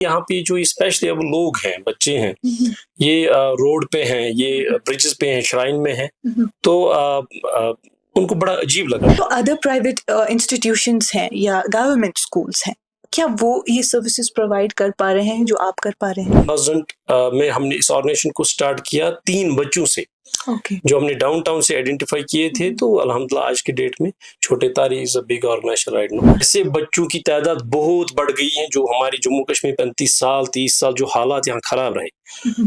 यहाँ पे जो स्पेशली अब लोग हैं, बच्चे हैं, ये रोड पे हैं, ये ब्रिजेस पे हैं, श्राइन में हैं, तो उनको बड़ा अजीब लगा। तो अदर प्राइवेट इंस्टीट्यूशंस हैं या गवर्नमेंट स्कूल्स हैं, क्या वो ये सर्विसेज प्रोवाइड कर पा रहे हैं जो आप कर पा रहे हैं? 2000 में हमने इस ऑर्गेनाइजेशन को स्टार्ट किया 3 बच्चों से, जो हमने डाउनटाउन से आइडेंटिफाई किए थे। तो अल्हम्दुलिल्लाह आज की डेट में Chhote Taare is a big organization right now. ऐसे बच्चों की तादाद बहुत बढ़ गई है जो हमारे जम्मू कश्मीर 35 साल 30 साल जो हालात यहाँ खराब रहे,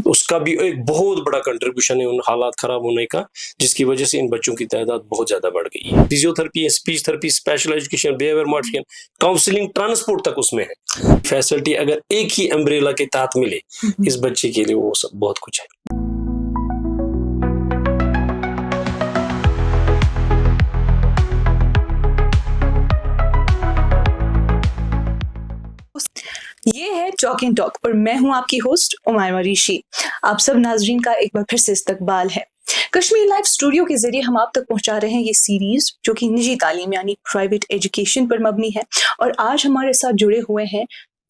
उसका भी एक बहुत बड़ा कंट्रीब्यूशन है उन हालात खराब होने का, जिसकी वजह से इन बच्चों की तादाद बहुत ज्यादा बढ़ गई है। Physiotherapy, speech therapy, special education, behaviour modification, counselling, transport तक उसमें है। फैसिलिटी अगर एक ही अम्ब्रेला के तहत मिले इस बच्चे के लिए, वो सब बहुत कुछ है। ये है टॉक एंड टॉक और मैं हूं आपकी होस्ट उमायमा ऋषि। आप सब नाजरीन का एक बार फिर से इस्तकबाल है। कश्मीर लाइव स्टूडियो के जरिए हम आप तक पहुंचा रहे हैं ये सीरीज जो कि निजी तालीम यानी प्राइवेट एजुकेशन पर मबनी है। और आज हमारे साथ जुड़े हुए हैं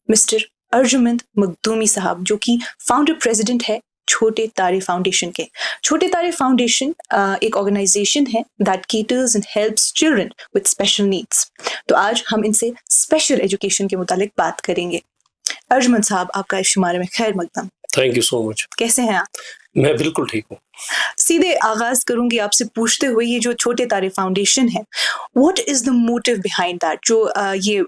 मिस्टर अर्जुमंद मखदूमी साहब, जो कि फाउंडर प्रेसिडेंट है छोटे तारे फाउंडेशन के। छोटे तारे फाउंडेशन एक ऑर्गेनाइजेशन है that caters and helps children with special needs. तो आज हम इनसे स्पेशल एजुकेशन के मुतालिक बात करेंगे। अर्जुमंद साहब, आपका इस शुमारे में खैर मकदम। Thank you so much. कैसे हैं आप? मैं बिल्कुल ठीक हूँ। सीधे आगाज करूंगी आपसे पूछते हुए, ये जो छोटे तारे फाउंडेशन है, what is the motive behind that? जो ये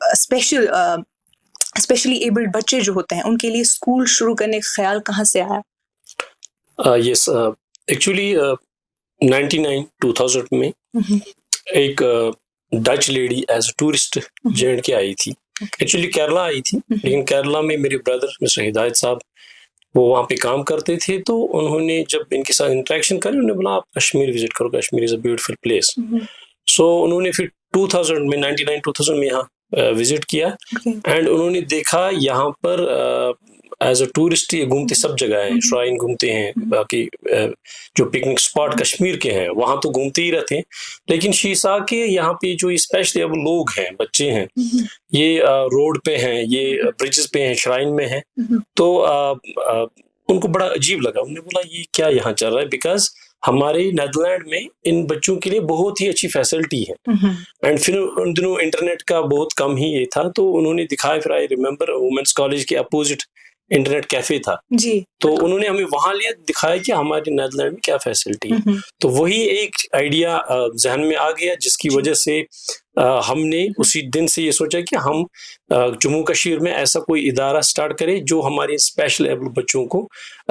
स्पेशली एबल्ड बच्चे जो होते हैं उनके लिए स्कूल शुरू करने का ख्याल कहाँ से आया? यस, एक्चुअली 2000 में एक Dutch lady as tourist J and के आई थी। एक्चुअली केरला आई थी, लेकिन केरला में मेरे ब्रदर मिस्टर हिदायत साहब वो वहाँ पे काम करते थे। तो उन्होंने जब इनके साथ इंटरेक्शन करी, उन्होंने बोला आप कश्मीर विजिट करो, Kashmir is a beautiful place. So उन्होंने फिर 2000 में 99-2000 में यहाँ विजिट किया एंड उन्होंने देखा यहाँ पर एज अ टूरिस्ट ये घूमते सब जगह हैं, श्राइन घूमते हैं, बाकी जो पिकनिक स्पॉट कश्मीर के हैं वहाँ तो घूमते ही रहते हैं। लेकिन शीशा के यहाँ पे जो स्पेशली अब लोग हैं, बच्चे हैं, ये रोड पे हैं, ये ब्रिजेस पे हैं, श्राइन में हैं, तो उनको बड़ा अजीब लगा। उन्होंने बोला ये क्या यहाँ चल रहा है, बिकॉज हमारे नेदरलैंड में इन बच्चों के लिए बहुत ही अच्छी फैसिलिटी है। एंड फिर उन दिनों इंटरनेट का बहुत कम ही ये था, तो उन्होंने दिखाया। फिर आई रिमेम्बर वुमेन्स कॉलेज के अपोजिट इंटरनेट कैफे था जी, तो उन्होंने हमें वहां लिया, दिखाया कि हमारे नेदरलैंड में क्या फैसिलिटी है। तो वही एक आइडिया जहन में आ गया, जिसकी वजह से हमने उसी दिन से ये सोचा कि हम जम्मू कश्मीर में ऐसा कोई इदारा स्टार्ट करें जो हमारे स्पेशल एबल बच्चों को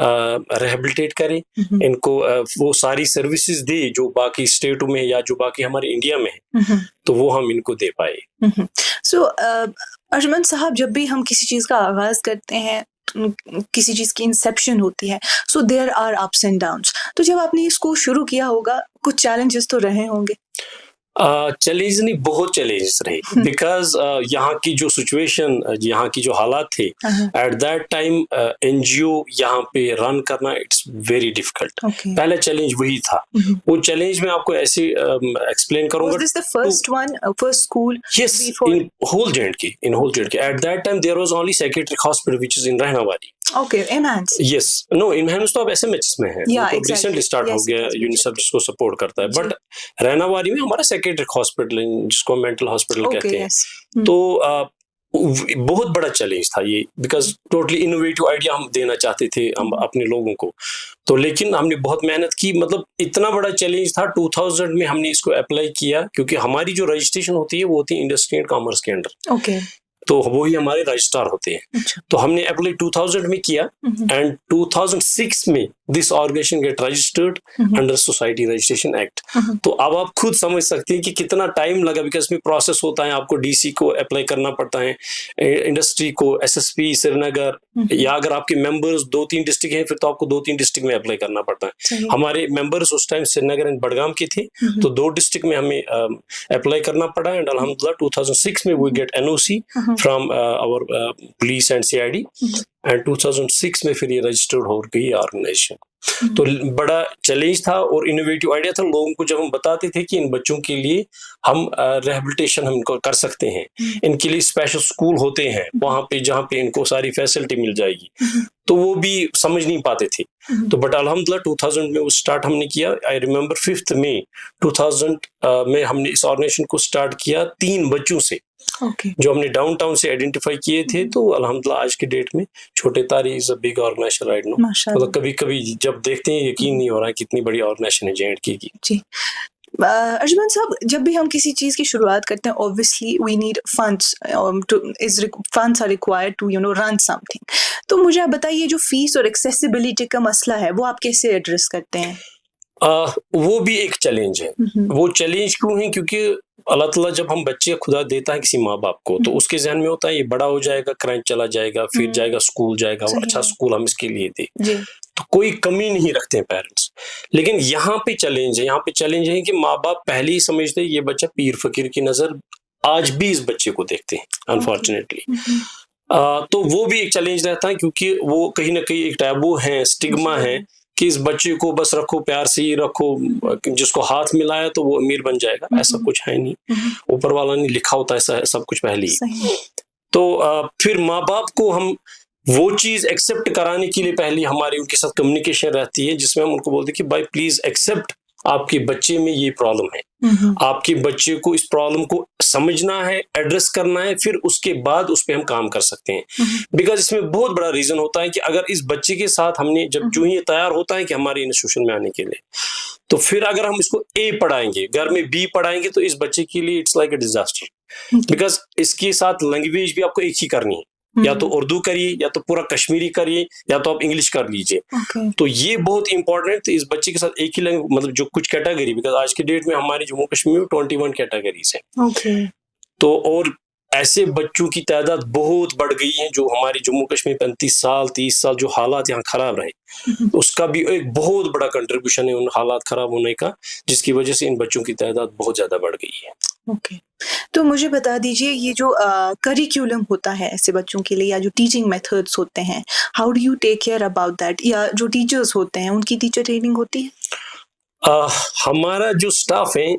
रिहेबिलिटेट करे, इनको वो सारी सर्विसेज दे जो बाकी स्टेटों में या जो बाकी हमारे इंडिया में है, तो वो हम इनको दे पाए। सो अर्जुमंद साहब, जब भी हम किसी चीज का आगाज करते हैं, किसी चीज की इंसेप्शन होती है, so there are ups and downs. तो जब आपने इसको शुरू किया होगा, कुछ चैलेंजेस तो रहे होंगे? चैलेंज नहीं, बहुत चैलेंजेस रहे, बिकॉज यहाँ की जो सिचुएशन, यहाँ की जो हालात थे एट दैट टाइम, एनजीओ यहाँ पे रन करना इट्स वेरी डिफिकल्ट। पहला चैलेंज वही था। वो चैलेंज में आपको ऐसे एक्सप्लेन करूंगा। Was this the first one, first school? Yes, in whole J&K, at that time there was only psychiatric hospital which is in Rahnawari. Okay, Enhance. Yes, no, Enhance तो अब SMH में है, तो recently start हो गया, UNICEF जिसको support करता है। बट रहनावारी में हमारा साइकियाट्रिक हॉस्पिटल जिसको मेंटल हॉस्पिटल कहते हैं। तो बहुत बड़ा चैलेंज था ये, बिकॉज टोटली इनोवेटिव आइडिया हम देना चाहते थे हम अपने लोगों को। तो लेकिन हमने बहुत मेहनत की, मतलब इतना बड़ा चैलेंज था। 2000 में हमने इसको अप्लाई किया, क्योंकि हमारी जो रजिस्ट्रेशन होती है वो होती है इंडस्ट्री एंड कॉमर्स के अंडर, तो वही हमारे रजिस्ट्रार होते हैं। तो हमने अप्लाई 2000 में किया एंड 2006 में this organization get registered under society registration act. तो अब आप खुद समझ सकते हैं कि कितना टाइम लगा, बिकॉज इसमें प्रोसेस होता है, आपको डीसी को अप्लाई करना पड़ता है, इंडस्ट्री को, एसएसपी श्रीनगर, या अगर आपके मेंबर्स 2-3 डिस्ट्रिक्ट हैं फिर तो आपको 2-3 डिस्ट्रिक्ट में अप्लाई करना पड़ता है। हमारे मेंबर्स उस टाइम श्रीनगर एंड बडगाम के थे, तो 2 डिस्ट्रिक्ट में हमें अप्लाई करना पड़ा एंड अल्हम्दुलिल्लाह 2006 में we get NOC from our police and CID, and 2006 में फिर ये रजिस्टर्ड हो गई ऑर्गेनाइजेशन। तो बड़ा चैलेंज था और इनोवेटिव आइडिया था। लोगों को जब हम बताते थे कि इन बच्चों के लिए हम रिहेबिलिटेशन हम इनको कर सकते हैं, इनके लिए स्पेशल स्कूल होते हैं वहां पे जहाँ पे इनको सारी फैसिलिटी मिल जाएगी, तो वो भी समझ नहीं पाते थे। तो बट अल्हम्दुलिल्लाह 2000 में वो स्टार्ट हमने किया। आई रिमेम्बर 5 मई 2000 में हमने इस ऑर्गेनाइजेशन को स्टार्ट किया 3 बच्चों से, जो हमने डाउनटाउन से आइडेंटिफाई किए थे। तो अल्हम्दुलिल्लाह आज के डेट में Chhote Taare is a big organization right now. मतलब कभी कभी जब देखते हैं यकीन नहीं हो रहा है कितनी बड़ी ऑर्गेनाइजेशन है JNK की। जी अर्जुमंद साहब, जब भी हम किसी चीज की शुरुआत करते हैं obviously we need funds, funds are required to run something. तो मुझे आप बताइए जो फीस और एक्सेसिबिलिटी का मसला है वो आप कैसे एड्रेस करते हैं? वो भी एक चैलेंज है। वो चैलेंज क्यों है? क्योंकि अल्लाह ताला जब हम बच्चे खुदा देता है किसी माँ बाप को, तो उसके जहन में होता है ये बड़ा हो जाएगा, क्रंच चला जाएगा, फिर जाएगा स्कूल जाएगा, और अच्छा स्कूल हम इसके लिए दे, तो कोई कमी नहीं रखते हैं पेरेंट्स। लेकिन यहाँ पे चैलेंज है, यहाँ पे चैलेंज है कि माँ बाप पहले ही समझते हैं ये बच्चा पीर फकीर की नजर आज भी इस बच्चे को देखते हैं अनफॉर्चुनेटली। तो वो भी एक चैलेंज रहता है, क्योंकि वो कहीं ना कहीं एक टैबू है, स्टिग्मा है कि इस बच्चे को बस रखो, प्यार से ही रखो, जिसको हाथ मिलाया तो वो अमीर बन जाएगा। ऐसा कुछ है नहीं, ऊपर वाला ने लिखा होता है ऐसा सब कुछ पहले ही। तो फिर माँ बाप को हम वो चीज एक्सेप्ट कराने के लिए पहले हमारी उनके साथ कम्युनिकेशन रहती है, जिसमें हम उनको बोलते हैं कि भाई प्लीज एक्सेप्ट आपके बच्चे में ये प्रॉब्लम है, आपके बच्चे को इस प्रॉब्लम को समझना है, एड्रेस करना है, फिर उसके बाद उस पर हम काम कर सकते हैं। बिकॉज इसमें बहुत बड़ा रीजन होता है कि अगर इस बच्चे के साथ हमने जब जो ही तैयार होता है कि हमारे इंस्टीट्यूशन में आने के लिए, तो फिर अगर हम इसको A पढ़ाएंगे, घर में B पढ़ाएंगे, तो इस बच्चे के लिए it's like a disaster. Because इसके साथ लैंग्वेज भी आपको एक ही करनी है, या तो उर्दू करिए, या तो पूरा कश्मीरी करिए, या तो आप इंग्लिश कर लीजिए। तो ये बहुत इंपॉर्टेंट। तो इस बच्चे के साथ एक ही लैंग्वेज, मतलब जो कुछ कैटेगरी, बिकॉज आज के डेट में हमारे जम्मू कश्मीर में 21 कैटेगरीज हैं। तो और ऐसे बच्चों की तादाद बहुत बढ़ गई है जो हमारे जम्मू कश्मीर 35 साल 30 साल जो हालात यहाँ खराब रहे, उसका भी एक बहुत बड़ा कंट्रीब्यूशन है उन हालात खराब होने का, जिसकी वजह से इन बच्चों की तादाद बहुत ज्यादा बढ़ गई है। तो मुझे बता दीजिए ये जो करिकुलम होता है ऐसे बच्चों के लिए, या जो टीचिंग मेथड्स होते हैं, how do you take care about that? या जो टीचर्स होते हैं उनकी टीचर ट्रेनिंग होती है? हमारा जो स्टाफ है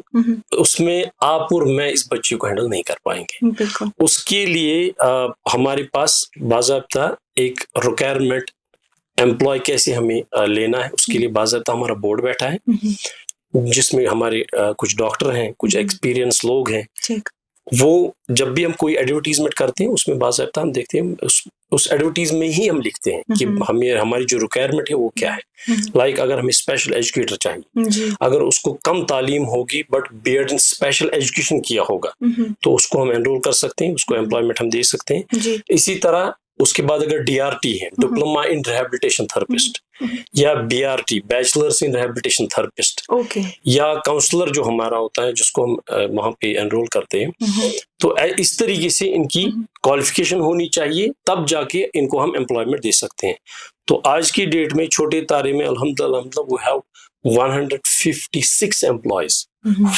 उसमें आप और मैं इस बच्चे को हैंडल नहीं कर पाएंगे। बिल्कुल। उसके लिए हमारे पास बाज़ाब्ता एक रिक्वायरमेंट एम्प्लॉय कैसे हमें लेना है, उसके लिए बाज़ाब्ता हमारा बोर्ड बैठा है, जिसमें हमारे कुछ डॉक्टर हैं, कुछ एक्सपीरियंस लोग हैं। वो जब भी हम कोई एडवर्टीजमेंट करते हैं उसमें बाज़ाब्ता हम देखते हैं, उस एडवर्टीज में ही हम लिखते हैं कि हमें हमारी जो रिक्वायरमेंट है वो क्या है। लाइक अगर हमें स्पेशल एजुकेटर चाहिए, अगर उसको कम तालीम होगी but B.Ed in special education किया होगा, तो उसको हम एनरोल कर सकते हैं, उसको एम्प्लॉयमेंट हम दे सकते हैं। इसी तरह उसके बाद अगर DRT है, डिप्लोमा इन रिहेबिलिटेशन थेरेपिस्ट, या BRT bachelors in rehabilitation therapist, या काउंसलर जो हमारा होता है जिसको हम वहां पे एनरोल करते हैं, तो इस तरीके से इनकी क्वालिफिकेशन होनी चाहिए, तब जाके इनको हम एम्प्लॉयमेंट दे सकते हैं। तो आज की डेट में छोटे तारे में अल्हम्दुलिल्लाह we have 156 employees,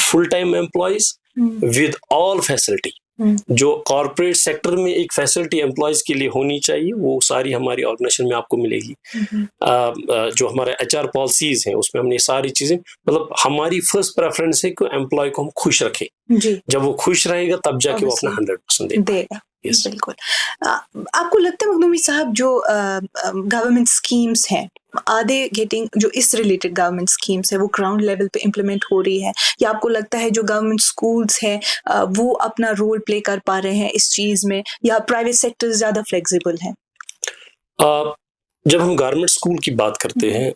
full time employees with all facility. जो कॉर्पोरेट सेक्टर में एक फैसिलिटी एम्प्लॉयज के लिए होनी चाहिए वो सारी हमारी ऑर्गेनाइजेशन में आपको मिलेगी। जो हमारे HR पॉलिसीज हैं उसमें हमने सारी चीजें, मतलब हमारी फर्स्ट प्रेफरेंस है कि एम्प्लॉय को हम खुश रखें। जब वो खुश रहेगा तब जाके वो अपना 100% देगा। बिल्कुल। आपको लगता है मखदूमी साहब जो गवर्नमेंट स्कीम्स हैं, आर दे गेटिंग, जो इस रिलेटेड गवर्नमेंट स्कीम्स है वो ग्राउंड लेवल पे इम्प्लीमेंट हो रही है, या आपको लगता है जो गवर्नमेंट स्कूल्स हैं वो अपना रोल प्ले कर पा रहे हैं इस चीज में, या प्राइवेट सेक्टर ज्यादा फ्लेक्सिबल है? जब हम गवर्नमेंट स्कूल की बात करते हैं,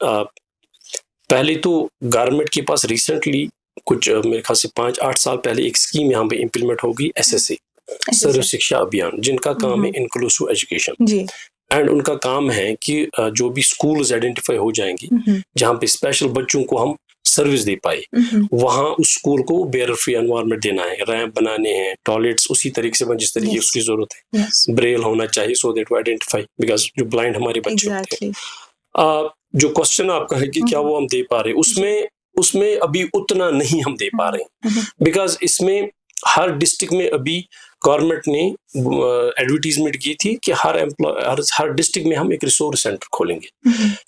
पहले तो गवर्नमेंट के पास रिसेंटली कुछ मेरे ख्याल से 5-8 साल पहले एक स्कीम यहाँ पे इम्प्लीमेंट होगी, SSA सर्व शिक्षा अभियान, जिनका काम है इंक्लूसिव एजुकेशन। एंड उनका काम है कि जो भी स्कूल्स आइडेंटिफाई हो जाएंगी जहाँ पे स्पेशल बच्चों को हम सर्विस दे पाए, वहाँ उस स्कूल को बेयर फ्री एनवायरनमेंट देना है, रैंप बनाने हैं, टॉयलेट्स उसी तरीके से जिस तरीके की उसकी जरूरत है, ब्रेल होना चाहिए so that to identify, because जो ब्लाइंड हमारे बच्चे होते हैं। जो क्वेश्चन आपका है कि क्या वो हम दे पा रहे, उसमें अभी उतना नहीं हम दे पा रहे, बिकॉज इसमें हर डिस्ट्रिक्ट में अभी गवर्नमेंट ने एडवर्टीजमेंट की थी कि हर डिस्ट्रिक्ट में हम एक रिसोर्स सेंटर खोलेंगे,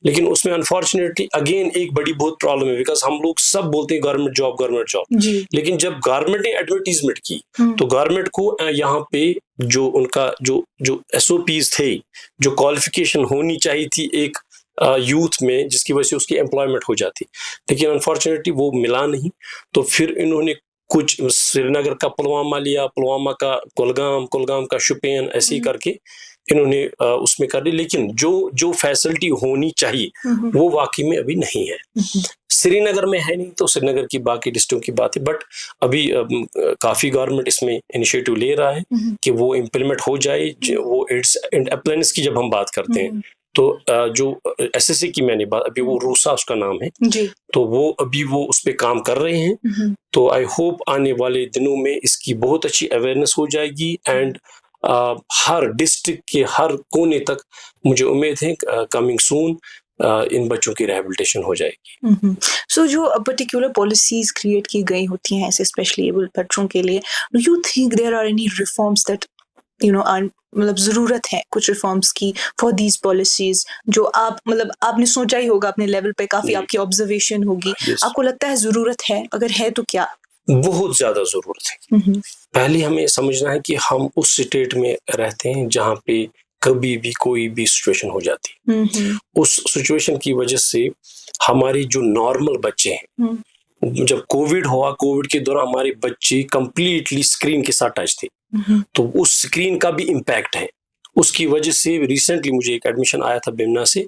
लेकिन उसमें अनफॉर्चुनेटली अगेन एक बड़ी बहुत प्रॉब्लम है, बिकॉज हम लोग सब बोलते हैं गवर्नमेंट जॉब, लेकिन जब गवर्नमेंट ने एडवर्टीजमेंट की तो गवर्नमेंट को यहाँ पे जो उनका जो SOPs थे, जो क्वालिफिकेशन होनी चाहिए थी एक यूथ में जिसकी वजह से उसकी एम्प्लॉयमेंट हो जाती, लेकिन अनफॉर्चुनेटली वो मिला नहीं। तो फिर इन्होंने कुछ श्रीनगर का पुलवामा लिया, पुलवामा का कुलगाम का शुपियन, ऐसे ही करके इन्होंने उसमें कर ली, लेकिन जो फैसिलिटी होनी चाहिए वो वाकई में अभी नहीं है। श्रीनगर में है नहीं तो श्रीनगर की बाकी डिस्ट्रिक्टों की बात है, बट अभी काफी गवर्नमेंट इसमें इनिशिएटिव ले रहा है कि वो इम्प्लीमेंट हो जाए। वो एड्स एंड अप्लायंस की जब हम बात करते हैं तो जो SSA की मैंने बात, अभी वो रूसा उसका नाम है जी, तो वो अभी वो उस पे काम कर रहे हैं। तो आई होप आने वाले दिनों में इसकी बहुत अच्छी अवेयरनेस हो जाएगी एंड हर डिस्ट्रिक्ट के हर कोने तक मुझे उम्मीद है कमिंग सून इन बच्चों की रिहैबिलिटेशन हो जाएगी। सो जो पर्टिकुलर पॉलिसीज क्रिएट की गई होती हैं ऐसे स्पेशली एबल बच्चों के लिए, do you think there are any reforms that मतलब जरूरत है कुछ रिफॉर्म्स की फॉर दीज पॉलिसीज, जो आप मतलब आपने सोचा ही होगा अपने लेवल पे, काफी आपकी ऑब्जर्वेशन होगी, आपको लगता है जरूरत है? अगर है तो क्या? बहुत ज्यादा जरूरत है। पहले हमें समझना है कि हम उस स्टेट में रहते हैं जहाँ पे कभी भी कोई भी सिचुएशन हो जाती, उस सिचुएशन की वजह से हमारे जो नॉर्मल बच्चे हैं, जब कोविड हुआ, कोविड के दौरान हमारे बच्चे कंप्लीटली स्क्रीन के साथ टच थे, तो उस स्क्रीन का भी इम्पैक्ट है। उसकी वजह से रिसेंटली मुझे एक एडमिशन आया था बिमना से,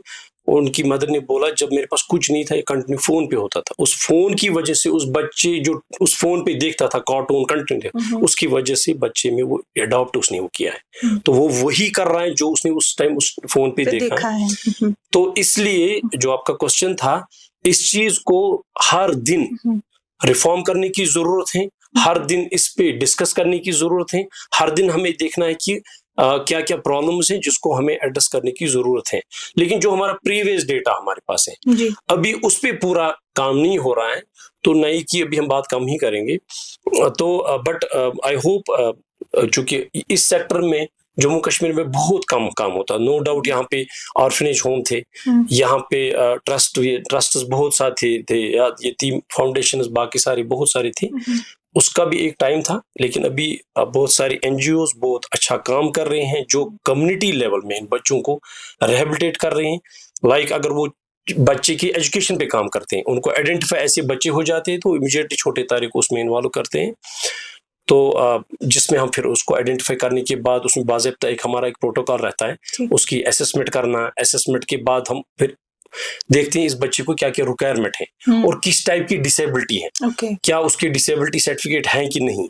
उनकी मदर ने बोला जब मेरे पास कुछ नहीं था, ये कंटिन्यू फोन पे होता था, उस फोन की वजह से उस बच्चे जो उस फोन पे देखता था कार्टून कंटिन्यू, उसकी वजह से बच्चे में वो अडॉप्ट उसने वो किया है, तो वो वही कर रहा है जो उसने उस टाइम उस फोन पे देखा है। तो इसलिए जो आपका क्वेश्चन था, इस चीज को हर दिन रिफॉर्म करने की जरूरत है, हर दिन इस पे डिस्कस करने की जरूरत है, हर दिन हमें देखना है कि क्या क्या प्रॉब्लम्स हैं जिसको हमें एड्रेस करने की जरूरत है। लेकिन जो हमारा प्रीवियस डेटा हमारे पास है अभी उस पे पूरा काम नहीं हो रहा है, तो नई की अभी हम बात कम ही करेंगे। तो बट आई होप, चूंकि इस सेक्टर में जम्मू कश्मीर में बहुत कम काम होता, नो डाउट यहाँ पे ऑर्फनेज होम थे, यहाँ पे ट्रस्ट बहुत सारे थे, यतीम फाउंडेशन बाकी सारे बहुत सारे थे, उसका भी एक टाइम था। लेकिन अभी बहुत सारी NGOs बहुत अच्छा काम कर रहे हैं जो कम्युनिटी लेवल में इन बच्चों को रिहेबिलिटेट कर रहे हैं। लाइक अगर वो बच्चे की एजुकेशन पे काम करते हैं, उनको आइडेंटिफाई ऐसे बच्चे हो जाते हैं तो इमीडिएटली छोटे तारीख को उसमें इन्वॉल्व करते हैं, तो जिसमें हम फिर उसको आइडेंटिफाई करने के बाद उसमें बाज़ाब्ता एक हमारा एक प्रोटोकॉल रहता है, उसकी असेसमेंट करना, असेसमेंट के बाद हम फिर देखते हैं इस बच्चे को क्या क्या रिक्वायरमेंट है और किस टाइप की डिसेबिलिटी है, क्या उसकी डिसेबिलिटी सर्टिफिकेट है कि नहीं,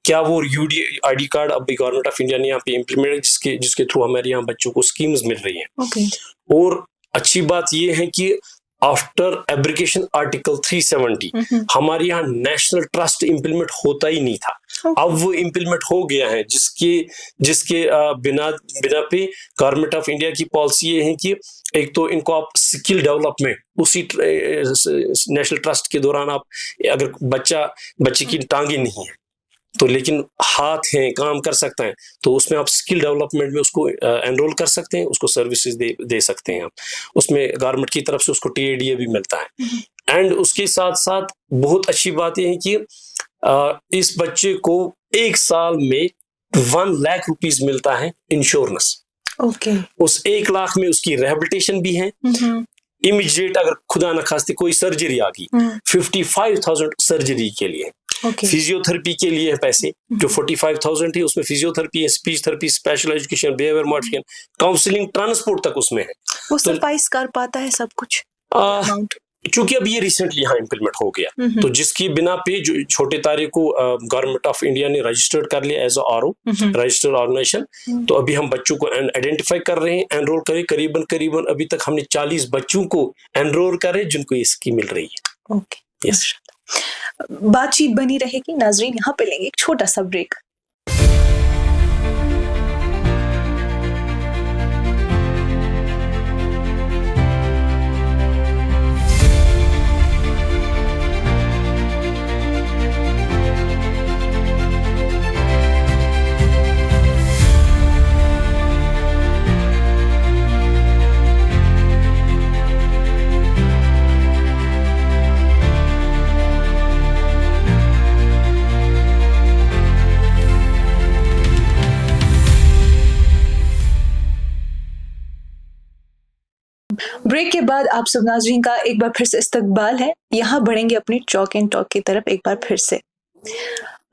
क्या वो UDID कार्ड अभी गवर्नमेंट ऑफ इंडिया ने यहाँ पे इम्प्लीमेंट जिसके थ्रू हमारे यहाँ बच्चों को स्कीम्स मिल रही हैं। और अच्छी बात ये है कि आफ्टर एब्रिकेशन आर्टिकल 370 हमारे यहाँ नेशनल ट्रस्ट इम्प्लीमेंट होता ही नहीं था, अब वो इम्प्लीमेंट हो गया है, जिसके बिना पे गवर्नमेंट ऑफ इंडिया की पॉलिसी ये है कि एक तो इनको आप स्किल डेवलपमेंट उसी नेशनल ट्रस्ट के दौरान आप, अगर बच्चे की टांगे नहीं है तो लेकिन हाथ हैं, काम कर सकता है, तो उसमें आप स्किल डेवलपमेंट में उसको एनरोल कर सकते हैं, उसको सर्विसेज दे सकते हैं आप, उसमें गवर्नमेंट की तरफ से उसको TADA भी मिलता है। एंड उसके साथ साथ बहुत अच्छी बात यह है कि इस बच्चे को 1 साल में 1 लाख रुपीस मिलता है इंश्योरेंस। उस 1 लाख में उसकी रिहेबिलिटेशन भी है, इमीडिएट अगर खुदा न खास्ते कोई सर्जरी आ गई 55,000 सर्जरी के लिए, फिजियोथेरेपी के लिए है पैसे जो 45,000 है, उसमें फिजियोथेरेपी है, speech therapy, special education, behaviour modification, counselling, transport तक उसमें है। वो सफाइस कर पाता है सब कुछ? चूंकि अब ये रिसेंटली यहाँ इम्प्लीमेंट हो गया, तो जिसकी बिना पे जो छोटे तारीख को गवर्नमेंट ऑफ इंडिया ने रजिस्टर्ड कर लिया एज RO, रजिस्टर्ड ऑर्गेनाइजेशन, तो अभी हम बच्चों को आइडेंटिफाई कर रहे हैं, एनरोल करें, करीबन अभी तक हमने 40 बच्चों को एनरोल करे जिनको ये स्कीम मिल रही है। यस, बातचीत बनी रहेगी। नाजरीन, यहाँ पे लेंगे एक छोटा सा ब्रेक। ब्रेक के बाद आप सब नाज़रीन का एक बार फिर से इस्तकबाल है। यहाँ बढ़ेंगे अपने चॉक एंड टॉक की तरफ एक बार फिर से।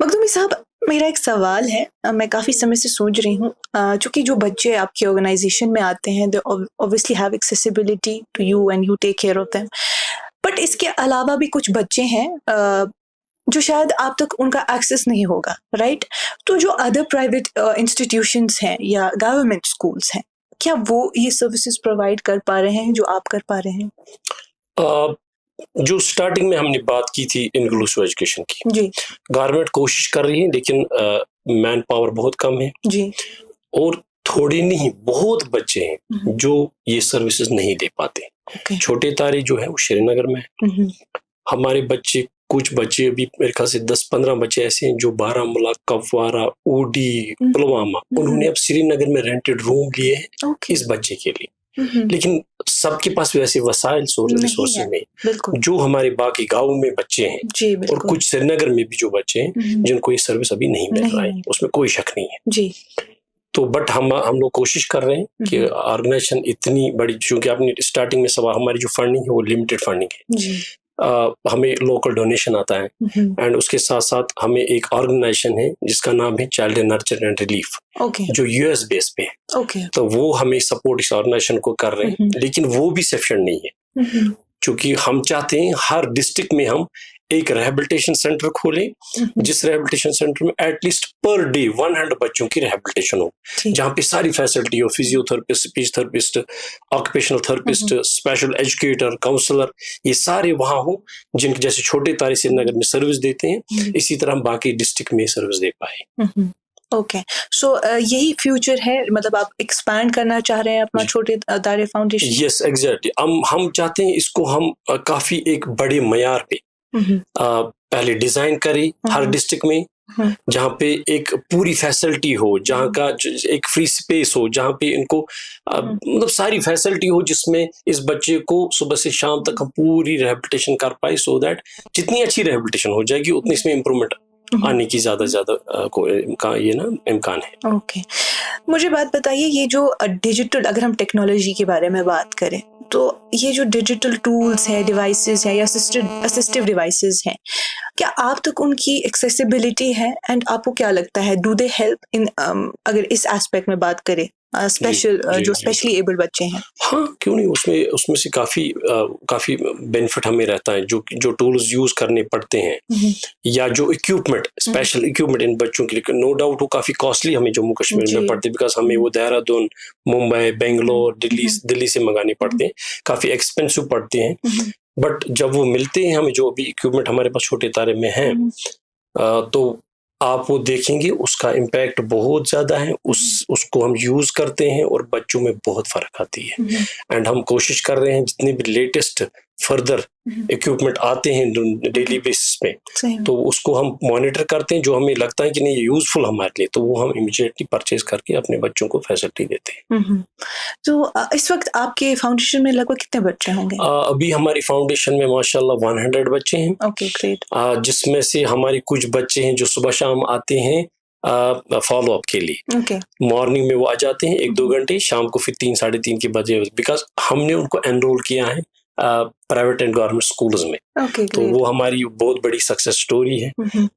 मखदूमी साहब, मेरा एक सवाल है, मैं काफ़ी समय से सोच रही हूँ, चूँकि जो बच्चे आपकी ऑर्गेनाइजेशन में आते हैं they obviously have accessibility to you and you take care of them, but इसके अलावा भी कुछ बच्चे हैं जो शायद आप तक उनका एक्सेस नहीं होगा, राइट? तो जो अदर प्राइवेट इंस्टीट्यूशंस हैं या गवर्नमेंट स्कूल्स हैं, क्या वो ये सर्विसेज प्रोवाइड कर पा रहे हैं जो आप कर पा रहे हैं? अ, जो स्टार्टिंग में हमने बात की थी इंक्लूसिव एजुकेशन की, जी गवर्नमेंट कोशिश कर रही है, लेकिन मैन पावर बहुत कम है जी। और थोड़े नहीं बहुत बच्चे हैं हम्म, जो ये सर्विसेज नहीं दे पाते। ओके। छोटे तारे जो है वो श्रीनगर में है। हम्म, हमारे बच्चे, कुछ बच्चे अभी मेरे ख्याल से 10-15 बच्चे ऐसे हैं जो बारामूला, कपवारा, ऊडी, पुलवामा, उन्होंने अब श्रीनगर में रेंटेड रूम लिए हैं ओके। इस बच्चे के लिए। हम्म, लेकिन सबके पास वैसे वसाइल नहीं रिसोर्सेज है, नहीं। बिल्कुल। जो हमारे बाकी गाँव में बच्चे हैं जी और बिल्कुल। कुछ श्रीनगर में भी जो बच्चे हैं हम्म, जिनको ये सर्विस अभी नहीं मिल नहीं रहा है, मिल उसमें कोई शक नहीं है। जी। तो बट हम लोग कोशिश कर रहे हैं कि हम्म, ऑर्गेनाइजेशन इतनी बड़ी, क्योंकि आपने स्टार्टिंग में सवाल, हमारी जो फंडिंग है वो लिमिटेड फंडिंग है। जी। हमें लोकल डोनेशन आता है हम्म, एंड उसके साथ साथ हमें एक ऑर्गेनाइजेशन है जिसका नाम है child nurture and relief, okay जो यूएस बेस पे है। ओके। तो वो हमें सपोर्ट इस ऑर्गेनाइजेशन को कर रहे हैं, लेकिन वो भी सफिशिएंट नहीं है, हम्म, क्योंकि हम चाहते हैं हर डिस्ट्रिक्ट में हम एक रिहेबिलिटेशन सेंटर खोलें, जिस रिहेबिलिटेशन सेंटर में एटलीस्ट पर डे 100 बच्चों की रिहेबिलिटेशन हो, ठीक। जहाँ पे सारी फैसिलिटी हो, physiotherapist, speech therapist, occupational therapist, special educator, counsellor, ये सारे वहाँ हो, जिनके जैसे छोटे तारे श्रीनगर में सर्विस देते हैं, इसी तरह हम बाकी डिस्ट्रिक्ट में सर्विस दे पाए। ओके। सो यही फ्यूचर है, मतलब आप एक्सपैंड करना चाह रहे हैं अपना जी। छोटे तारे फाउंडेशन? यस एग्जैक्टली, हम चाहते हैं इसको हम काफी एक बड़े मयार पे पहले डिजाइन करें हर डिस्ट्रिक्ट में, जहाँ पे एक पूरी फैसिलिटी हो, जहाँ का एक फ्री स्पेस हो, जहाँ पे इनको मतलब सारी फैसिलिटी हो, जिसमें इस बच्चे को सुबह से शाम तक हम पूरी रिहेबिलिटेशन कर पाए, सो दैट जितनी अच्छी रिहेबिलिटेशन हो जाएगी उतनी इसमें इम्प्रूवमेंट आने की ज्यादा ये ना इम्कान है। ओके। मुझे बात बताइए, ये जो डिजिटल, अगर हम टेक्नोलॉजी के बारे में बात करें, तो ये जो डिजिटल टूल्स हैं, डिवाइसेस हैं या असिस्टिव डिवाइसेस हैं, क्या आप तक उनकी एक्सेसिबिलिटी है? एंड आपको क्या लगता है, डू दे हेल्प इन, अगर इस एस्पेक्ट में बात करें, स्पेशल जो स्पेशली एबल्ड बच्चे हैं? हाँ, क्यों नहीं, उसमें से काफी बेनिफिट हमें रहता है। जो टूल्स यूज करने पड़ते हैं या जो इक्विपमेंट, स्पेशल इक्विपमेंट इन बच्चों के लिए, नो डाउट वो काफी कॉस्टली हमें जम्मू कश्मीर में पड़ते हैं, बिकॉज हमें वो देहरादून, मुंबई, बेंगलोर, दिल्ली से मंगाने पड़ते हैं, काफी एक्सपेंसिव पड़ते हैं। बट जब वो मिलते हैं हमें, जो अभी इक्विपमेंट हमारे पास छोटे तारे में है, तो आप वो देखेंगे उसका इम्पैक्ट बहुत ज्यादा है, उसको हम यूज करते हैं और बच्चों में बहुत फर्क आती है। एंड हम कोशिश कर रहे हैं जितने भी लेटेस्ट फर्दर इक्विपमेंट आते हैं डेली बेसिस पे, तो उसको हम मॉनिटर करते हैं, जो हमें लगता है कि नहीं ये यूजफुल हमारे लिए, तो वो हम इमीडिएटली परचेज करके अपने बच्चों को फैसिलिटी देते हैं। तो इस वक्त आपके फाउंडेशन में लगभग कितने बच्चे होंगे? अभी हमारी फाउंडेशन में माशाल्लाह 100 बच्चे हैं। Okay, great. जिसमें से हमारे कुछ बच्चे हैं जो सुबह शाम आते हैं फॉलो अप के लिए। ओके। मॉर्निंग में वो आ जाते हैं 1-2 घंटे, शाम को फिर 3-3:30 के बजे, बिकॉज हमने उनको एनरोल किया है प्राइवेट एंड गवर्नमेंट स्कूल्स में। ओके, तो वो हमारी बहुत बड़ी सक्सेस स्टोरी है।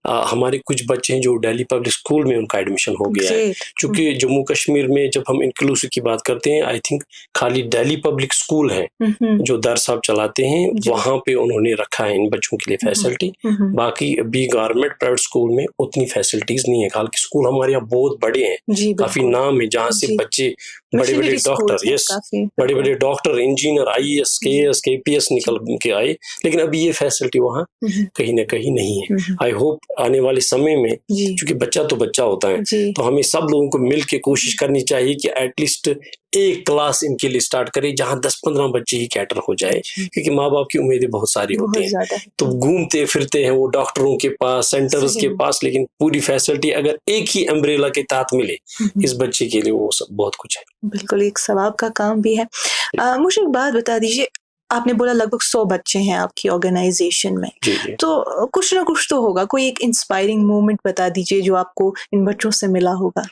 हमारे कुछ बच्चे हैं जो दिल्ली पब्लिक स्कूल में उनका एडमिशन हो गया है, क्योंकि जम्मू कश्मीर में जब हम इंक्लूसिव की बात करते हैं, आई थिंक खाली दिल्ली पब्लिक स्कूल है जो दर साहब चलाते हैं, वहां पे उन्होंने रखा है इन बच्चों के लिए फैसिलिटी। बाकी अभी गवर्नमेंट प्राइवेट स्कूल में उतनी फैसिलिटीज नहीं है। हालांकि स्कूल हमारे यहाँ बहुत बड़े हैं, काफी नाम है, जहाँ से बच्चे बड़े बड़े डॉक्टर, यस, बड़े बड़े doctor, engineer, IAS, KS, KPS निकल के आए, लेकिन अभी ये फैसिलिटी वहाँ कहीं ना कहीं नहीं है। आई होप आने वाले समय में, क्योंकि बच्चा तो बच्चा होता है, तो हमें सब लोगों को मिल के कोशिश करनी चाहिए कि एटलीस्ट एक क्लास इनके लिए स्टार्ट करें जहाँ 10-15 बच्चे ही कैटर हो जाए, क्योंकि माँ बाप की उम्मीदें बहुत सारी होती हैं, तो घूमते फिरते हैं वो डॉक्टरों के पास, सेंटर्स के पास, लेकिन पूरी फैसिलिटी अगर एक ही अम्ब्रेला के तहत मिले इस बच्चे के लिए, वो सब बहुत कुछ है। बिल्कुल एक सवाब का काम भी है। मुझे एक बात बता दीजिए, आपने बोला लगभग 100 बच्चे हैं आपकी ऑर्गेनाइजेशन में, तो कुछ ना कुछ तो होगा, कोई एक इंस्पायरिंग मोमेंट बता दीजिए जो आपको इन बच्चों से मिला होगा।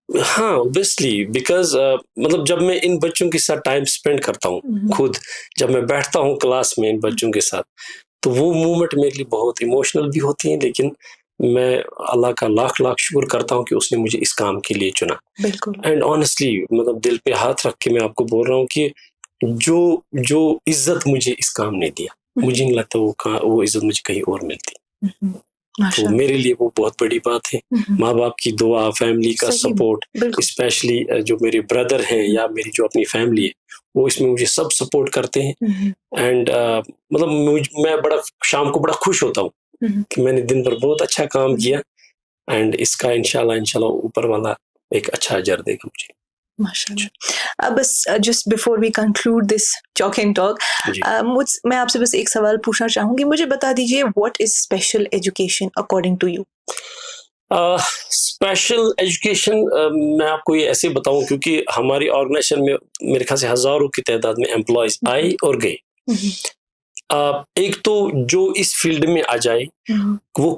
हाँ, ऑब्वियसली बिकॉज़ मतलब जब मैं इन बच्चों के साथ टाइम स्पेंड करता हूँ, खुद जब मैं बैठता हूँ क्लास में इन बच्चों के साथ, तो वो मोमेंट मेरे लिए बहुत इमोशनल भी होती हैं, लेकिन मैं अल्लाह का लाख-लाख शुक्र करता हूँ कि उसने मुझे इस काम के लिए चुना। बिल्कुल। एंड ऑनेस्टली मतलब दिल पे हाथ रख के मैं आपको बोल रहा हूँ कि जो जो इज़्ज़त मुझे इस काम ने दिया, मुझे नहीं लगता वो इज़्ज़त मुझे कहीं और मिलती। तो माशाल्लाह। मेरे लिए वो बहुत बड़ी बात है। माँ-बाप की दुआ, फैमिली का सही में, सपोर्ट, बिल्कुल। स्पेशली जो मेरे ब्रदर हैं या मेरी जो अपनी फैमिली है, वो इसमें मुझे सब सपोर्ट करते हैं। एंड मतलब मैं बड़ा शाम को बड़ा खुश होता हूँ कि मैंने दिन भर बहुत अच्छा काम किया एंड इसका इंशाल्लाह ऊपर वाला एक अच्छा अजर देगा मुझे। माशाल्लाह। अब बस just before we conclude this talk and talk, जी। मैं आपसे बस एक सवाल पूछना चाहूंगी, मुझे बता दीजिए what is special education according to you? Special education मैं आपको ये ऐसे बताऊं क्योंकि हमारी ऑर्गेनाइजेशन में मेरे ख्याल से हजारों की तादाद में एम्प्लॉयज आए और गए। एक तो जो इस फील्ड में आ जाए वो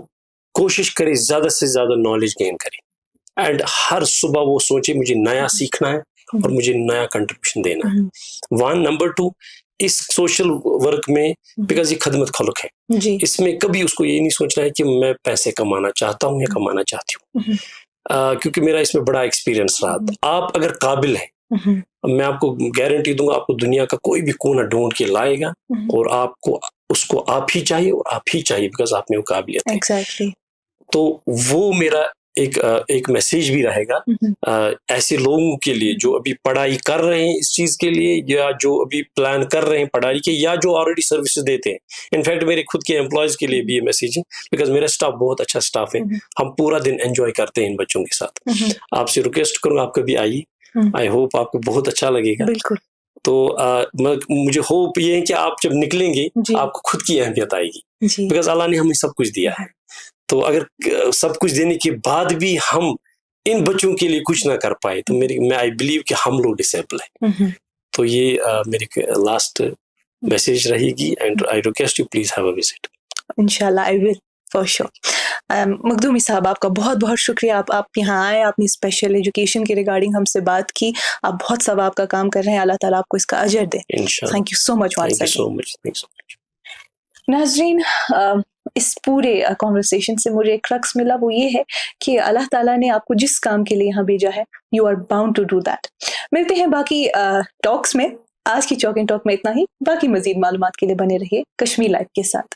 कोशिश करे ज्यादा से ज्यादा नॉलेज गेन करे एंड हर सुबह वो सोचे मुझे नया सीखना है और मुझे नया कंट्रीब्यूशन देना है। वन नंबर टू, इस सोशल वर्क में बिकॉज ये खदमत खलक है, इसमें कभी उसको ये नहीं सोचना है कि मैं पैसे कमाना चाहता हूँ या कमाना चाहती हूँ, क्योंकि मेरा इसमें बड़ा एक्सपीरियंस रहा। आप अगर काबिल हैं, मैं आपको गारंटी दूंगा आपको दुनिया का कोई भी कोना ढूंढ के लाएगा और आपको उसको आप ही चाहिए और आप ही चाहिए बिकॉज आप में वो काबिलियत है। एग्जैक्टली। तो वो मेरा एक मैसेज भी रहेगा ऐसे लोगों के लिए जो अभी पढ़ाई कर रहे हैं इस चीज के लिए या जो अभी प्लान कर रहे हैं पढ़ाई के या जो ऑलरेडी सर्विसेज देते हैं। इनफैक्ट मेरे खुद के एम्प्लॉयज के लिए भी ये मैसेज है बिकॉज मेरा स्टाफ बहुत अच्छा स्टाफ है, हम पूरा दिन एंजॉय करते हैं इन बच्चों के साथ। आपसे रिक्वेस्ट करूंगा आप कभी आइए, आई होप आपको बहुत अच्छा लगेगा। बिल्कुल। तो मुझे होप ये है कि आप जब निकलेंगे आपको खुद की अहमियत आएगी बिकॉज अल्लाह ने हमें सब कुछ दिया है। तो अगर सब कुछ देने के बाद भी हम इन बच्चों के लिए कुछ ना कर पाए तो मैं आई बिलीव कि हम लोग डिसेबल है। तो ये मेरी लास्ट मैसेज रहेगी and I request you please have a visit. इंशाल्लाह I will for sure. Makhdoomi साहब आपका बहुत बहुत शुक्रिया, आप यहाँ आए, आपने स्पेशल एजुकेशन के रिगार्डिंग हमसे बात की, आप बहुत सवाब का काम कर रहे हैं, अल्लाह ताला आपको इसका अजर दे। Thank you so much. Thank you so much. नाज़रीन, इस पूरे कॉन्वर्सेशन से मुझे एक क्रक्स मिला, वो ये है कि अल्लाह ताला ने आपको जिस काम के लिए यहाँ भेजा है you are bound to do that. मिलते हैं बाकी टॉक्स में। आज की चॉक एंड टॉक में इतना ही, बाकी मजीद मालूमात के लिए बने रहिए कश्मीर लाइव के साथ।